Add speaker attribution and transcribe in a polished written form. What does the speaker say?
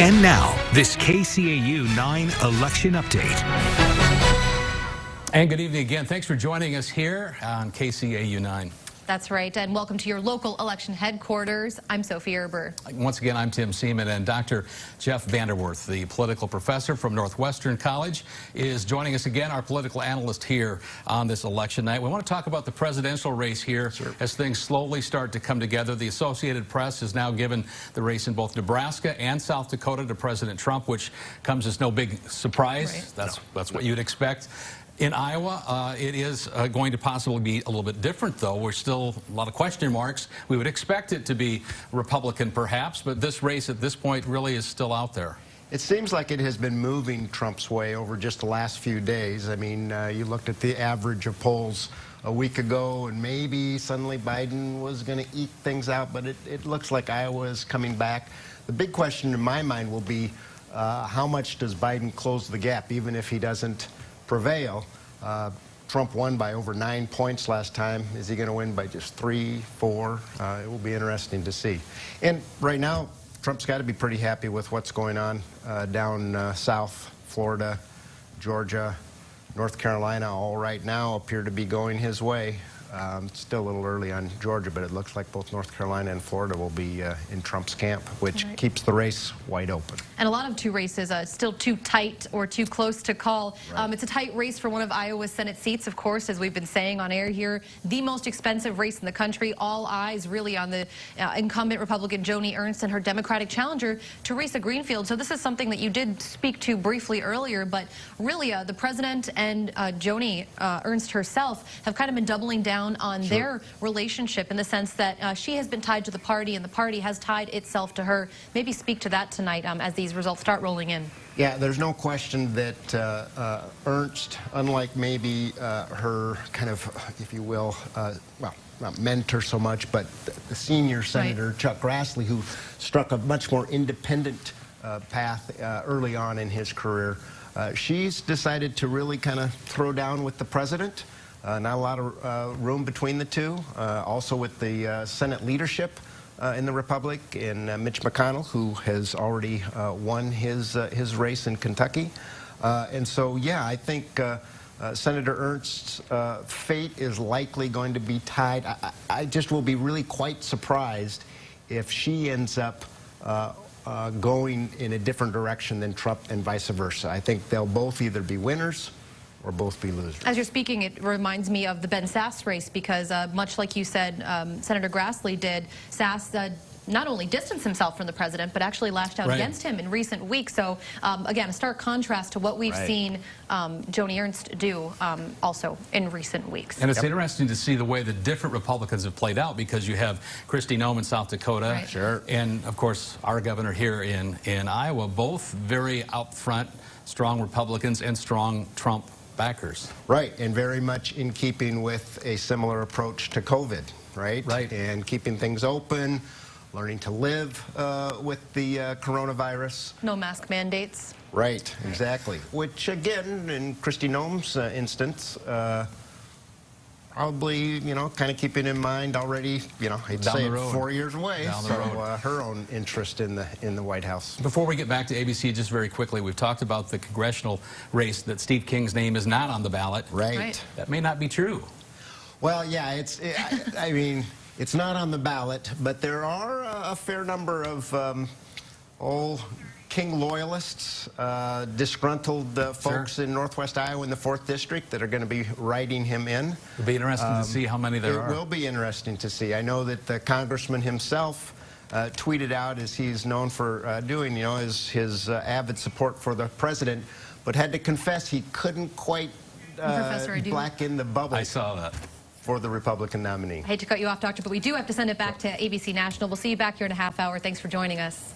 Speaker 1: And now, this KCAU 9 election update.
Speaker 2: And good evening again. Thanks for joining us here on KCAU 9.
Speaker 3: That's right, and welcome to your local election headquarters. I'm Sophie Erber.
Speaker 2: Once again, I'm Tim Seaman, and Dr. Jeff Vanderwerth, the political professor from Northwestern College, is joining us again, our political analyst here on this election night. We want to talk about the presidential race here as things slowly start to come together. The Associated Press has now given the race in both Nebraska and South Dakota to President Trump, which comes as no big surprise.
Speaker 3: Right.
Speaker 2: That's what you'd expect. In Iowa, it is going to possibly be a little bit different, though. We're still a lot of question marks. We would expect it to be Republican, perhaps, but this race at this point really is still out there.
Speaker 4: It seems like it has been moving Trump's way over just the last few days. I mean, you looked at the average of polls a week ago, and maybe suddenly Biden was going to eke things out, but it looks like Iowa is coming back. The big question in my mind will be how much does Biden close the gap, even if he doesn't prevail. Trump won by over 9 points last time. Is he going to win by just 3, 4? It will be interesting to see. And right now, Trump's got to be pretty happy with what's going on down south, Florida, Georgia, North Carolina, all right now appear to be going his way. It's still a little early on Georgia, but it looks like both North Carolina and Florida will be in Trump's camp, which keeps the race wide open.
Speaker 3: And a lot of two races still too tight or too close to call. Right. It's a tight race for one of Iowa's Senate seats, of course, as we've been saying on air here. The most expensive race in the country. All eyes really on the incumbent Republican Joni Ernst and her Democratic challenger, Teresa Greenfield. So this is something that you did speak to briefly earlier, but really the president and Joni Ernst herself have kind of been doubling down on their relationship in the sense that she has been tied to the party and the party has tied itself to her. Maybe speak to that tonight as these results start rolling in.
Speaker 4: Yeah, there's no question that Ernst, unlike maybe her kind of, if you will, well, not mentor so much, but the senior Senator Chuck Grassley, who struck a much more independent path early on in his career, she's decided to really kind of throw down with the president. Not a lot of room between the two. Also with the Senate leadership in the Republic, and Mitch McConnell, who has already won his race in Kentucky. And so, yeah, I think Senator Ernst's fate is likely going to be tied. I just will be really quite surprised if she ends up going in a different direction than Trump and vice versa. I think they'll both either be winners or both be losers.
Speaker 3: As you're speaking, it reminds me of the Ben Sasse race because much like you said, Senator Grassley did, Sasse not only distanced himself from the president, but actually lashed out against him in recent weeks. So, again, a stark contrast to what we've seen Joni Ernst do also in recent weeks.
Speaker 2: And it's interesting to see the way the different Republicans have played out because you have Kristi Noem in South Dakota and, of course, our governor here in Iowa, both very out front, strong Republicans and strong Trump backers.
Speaker 4: Right, and very much in keeping with a similar approach to COVID, right?
Speaker 2: Right.
Speaker 4: And keeping things open, learning to live with the coronavirus.
Speaker 3: No mask mandates.
Speaker 4: Right, exactly. Which, again, in Kristi Noem's instance, probably, you know, kind of keeping in mind already, you know, I'd say 4 years away. So her own interest in the White House.
Speaker 2: Before we get back to ABC, just very quickly, we've talked about the congressional race that Steve King's name is not on the ballot.
Speaker 4: Right.
Speaker 2: That may not be true.
Speaker 4: Well, yeah, I mean, it's not on the ballot, but there are a fair number of old King loyalists, disgruntled folks in Northwest Iowa in the 4th District that are going to be writing him in.
Speaker 2: It'll be interesting to see how many there are.
Speaker 4: It will be interesting to see. I know that the congressman himself tweeted out, as he's known for doing, you know, his avid support for the president, but had to confess he couldn't quite black in the bubble.
Speaker 2: I saw that.
Speaker 4: For the Republican nominee.
Speaker 3: I hate to cut you off, Doctor, but we do have to send it back to ABC National. We'll see you back here in a half hour. Thanks for joining us.